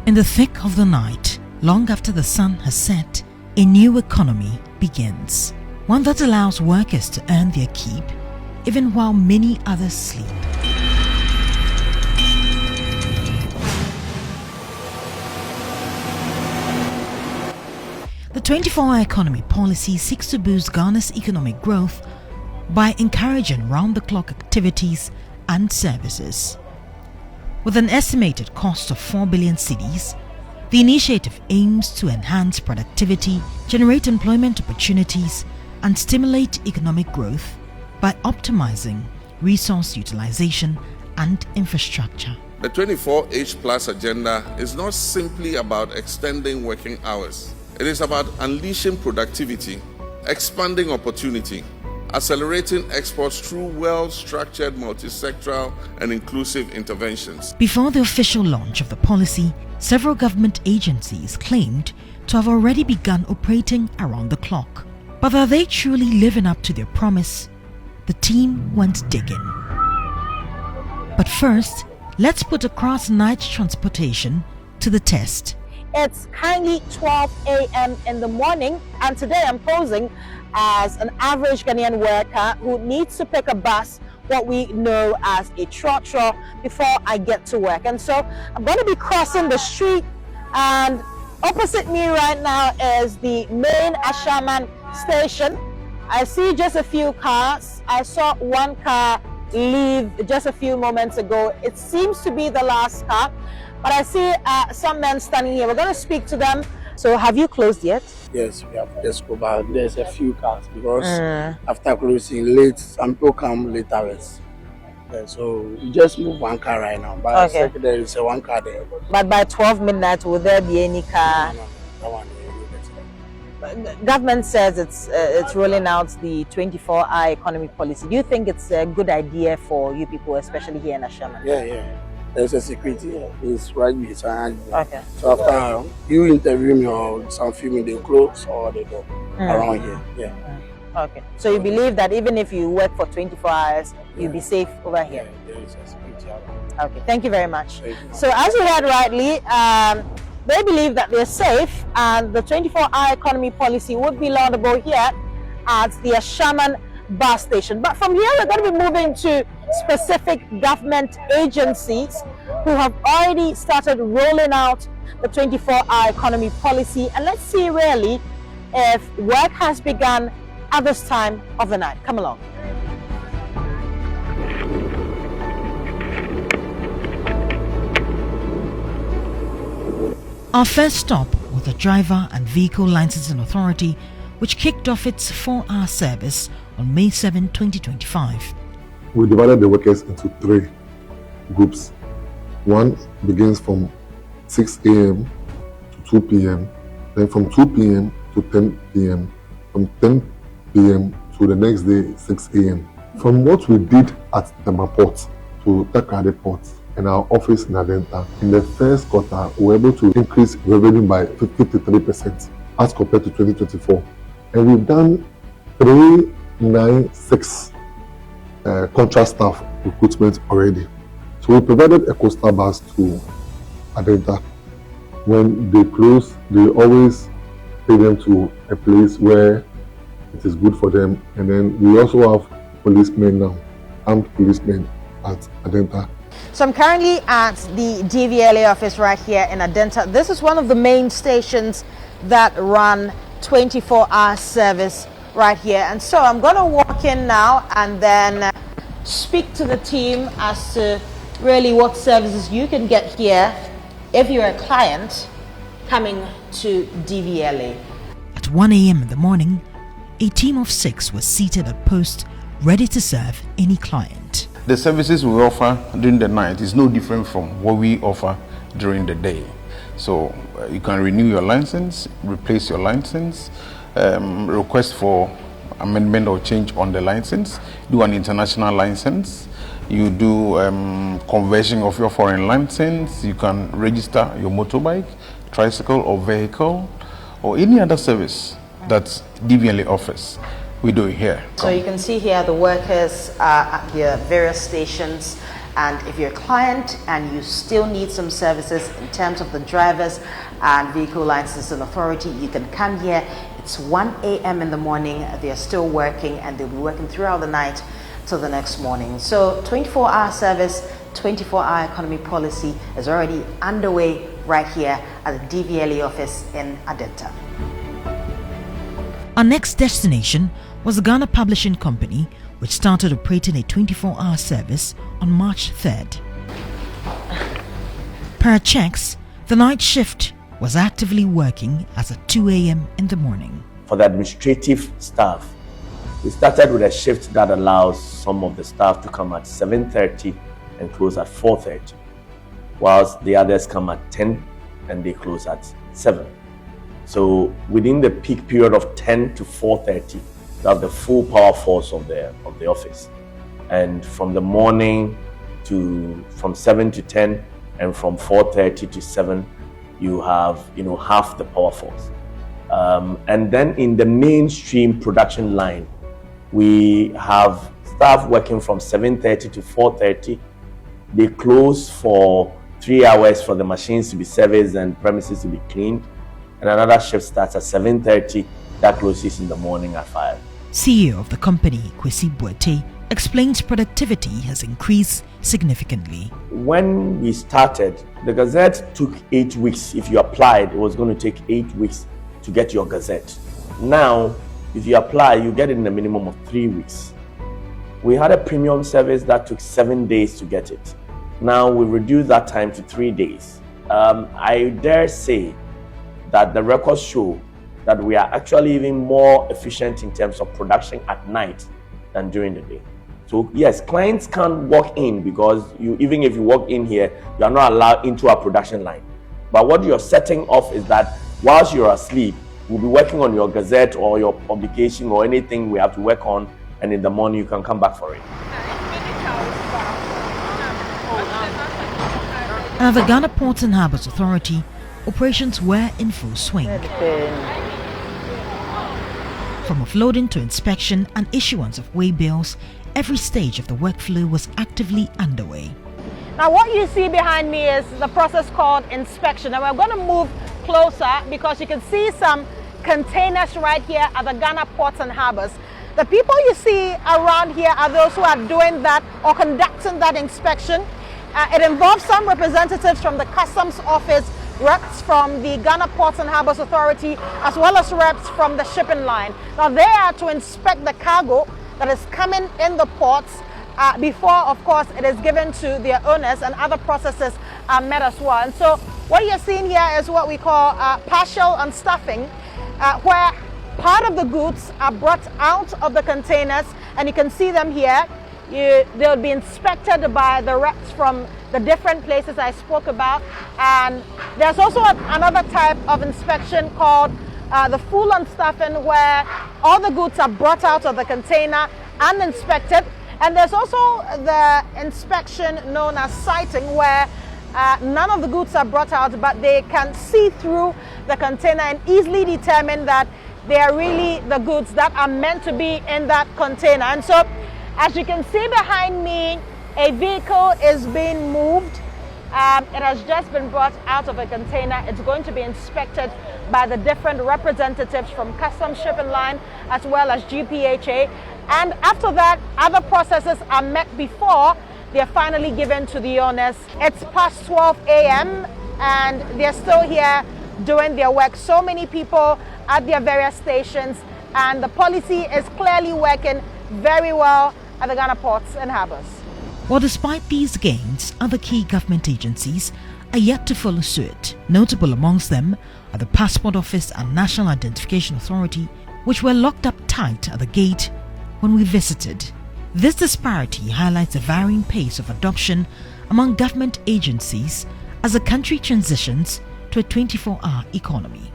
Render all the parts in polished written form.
In the thick of the night, long after the sun has set, a new economy begins. One that allows workers to earn their keep, even while many others sleep. The 24-hour economy policy seeks to boost Ghana's economic growth by encouraging round-the-clock activities and services. With an estimated cost of 4 billion cedis, the initiative aims to enhance productivity, generate employment opportunities, and stimulate economic growth by optimizing resource utilization and infrastructure. The 24H Plus agenda is not simply about extending working hours. It is about unleashing productivity, expanding opportunity, accelerating exports through well-structured, multi-sectoral and inclusive interventions. Before the official launch of the policy, several government agencies claimed to have already begun operating around the clock. But are they truly living up to their promise? The team went digging. But first, let's put across-night transportation to the test. It's currently 12 a.m. in the morning, and today I'm posing as an average Ghanaian worker who needs to pick a bus, what we know as a trotro, before I get to work. And so I'm going to be crossing the street, and opposite me right now is the main Ashaman station. I see just a few cars. I saw one car leave just a few moments ago. It seems to be the last car, but I see some men standing here. We're going to speak to them. So have you closed yet? Yes, we have just go back. There's a few cars because after closing late, some people come late hours. Yeah, so we just move one car right now. But okay, there is one car there. But by 12 midnight, will there be any car? No, that one. Government says it's rolling out the 24-hour economy policy. Do you think it's a good idea for you people, especially here in Ashaman? Yeah. There's a security here. It's right beside me. Okay. So after you interview me or some filming, they close or they go around here. Yeah. Okay. So you believe that even if you work for 24 hours, you'll be safe over here? Yeah, there is a security around. Okay. Thank you very much. Thank you. So as you heard rightly, they believe that they're safe, and the 24-hour economy policy would be laudable here at the Ashaman bus station. But from here, we're going to be moving to specific government agencies who have already started rolling out the 24-hour economy policy. And let's see really if work has begun at this time of the night. Come along. Our first stop was the Driver and Vehicle Licensing Authority, which kicked off its 4-hour service on May 7, 2025. We divided the workers into 3 groups. One begins from 6 a.m. to 2 p.m., then from 2 p.m. to 10 p.m., from 10 p.m. to the next day, 6 a.m. From what we did at the Port to Takrady Port and our office in Adenta, in the first quarter, we were able to increase revenue by 53% as compared to 2024. And we've done 396 contract staff recruitment already. So we provided a coastal bus to Adenta. When they close, they always take them to a place where it is good for them. And then we also have policemen now, armed policemen at Adenta. So I'm currently at the DVLA office right here in Adenta. This is one of the main stations that run 24-hour service right here. And so I'm going to walk in now and then speak to the team as to really what services you can get here if you're a client coming to DVLA. At 1 a.m. in the morning, a team of 6 was seated at post, ready to serve any client. The services we offer during the night is no different from what we offer during the day. So you can renew your license, replace your license, request for amendment or change on the license, do an international license, you do conversion of your foreign license, you can register your motorbike, tricycle or vehicle, or any other service that DVLA offers. We do it here. So you can see here the workers are at their various stations, And if you're a client and you still need some services in terms of the drivers and vehicle licensing authority, you can come here. It's 1 a.m. in the morning. They are still working, and they'll be working throughout the night till the next morning. So 24-hour service, 24-hour economy policy is already underway right here at the DVLA office in Adenta. Our next destination was the Ghana Publishing Company, which started operating a 24-hour service on March 3rd. Per checks, the night shift was actively working as at 2 a.m. in the morning. For the administrative staff, we started with a shift that allows some of the staff to come at 7:30 and close at 4:30, whilst the others come at 10 and they close at 7. So within the peak period of 10 to 4:30, you have the full power force of the office. And from the morning from 7 to 10 and from 4:30 to 7, you have half the power force. And then in the mainstream production line, we have staff working from 7:30 to 4:30. They close for 3 hours for the machines to be serviced and premises to be cleaned. And another shift starts at 7:30, that closes in the morning at 5. CEO of the company, Kwesi Boete, explains productivity has increased significantly. When we started, the Gazette took 8 weeks. If you applied, it was going to take 8 weeks to get your Gazette. Now, if you apply, you get it in a minimum of 3 weeks. We had a premium service that took 7 days to get it. Now, we reduced that time to 3 days. I dare say that the records show that we are actually even more efficient in terms of production at night than during the day. So yes, clients can't walk in because even if you walk in here, you are not allowed into our production line. But what you're setting off is that whilst you're asleep, we'll be working on your Gazette or your publication or anything we have to work on, and in the morning you can come back for it. At the Ghana Ports and Harbours Authority, operations were in full swing. From offloading to inspection and issuance of way bills, every stage of the workflow was actively underway. Now what you see behind me is the process called inspection, and we're going to move closer because you can see some containers right here at the Ghana Ports and Harbours. The people you see around here are those who are doing that or conducting that inspection. It involves some representatives from the Customs Office, reps from the Ghana Ports and Harbours Authority, as well as reps from the shipping line. Now they are to inspect the cargo that is coming in the ports before, of course, it is given to their owners, and other processes are met as well. And so what you're seeing here is what we call partial unstuffing, where part of the goods are brought out of the containers, and you can see them here. They'll be inspected by the reps from the different places I spoke about. And there's also another type of inspection called the full unstuffing, where all the goods are brought out of the container and inspected. And there's also the inspection known as sighting, where none of the goods are brought out, but they can see through the container and easily determine that they are really the goods that are meant to be in that container. And so, as you can see behind me, a vehicle is being moved. It has just been brought out of a container. It's going to be inspected by the different representatives from Customs Shipping Line as well as GPHA. And after that, other processes are met before they're finally given to the owners. It's past 12 a.m. and they're still here doing their work. So many people at their various stations, and the policy is clearly working very well at the Ghana Ports and Harbours. Well, despite these gains, other key government agencies are yet to follow suit. Notable amongst them are the Passport Office and National Identification Authority, which were locked up tight at the gate when we visited. This disparity highlights the varying pace of adoption among government agencies as the country transitions to a 24-hour economy.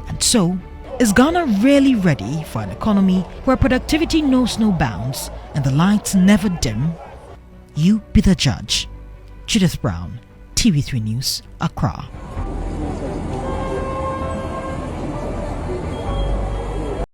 And so, is Ghana really ready for an economy where productivity knows no bounds and the lights never dim? You be the judge. Judith Brown, TV3 News, Accra.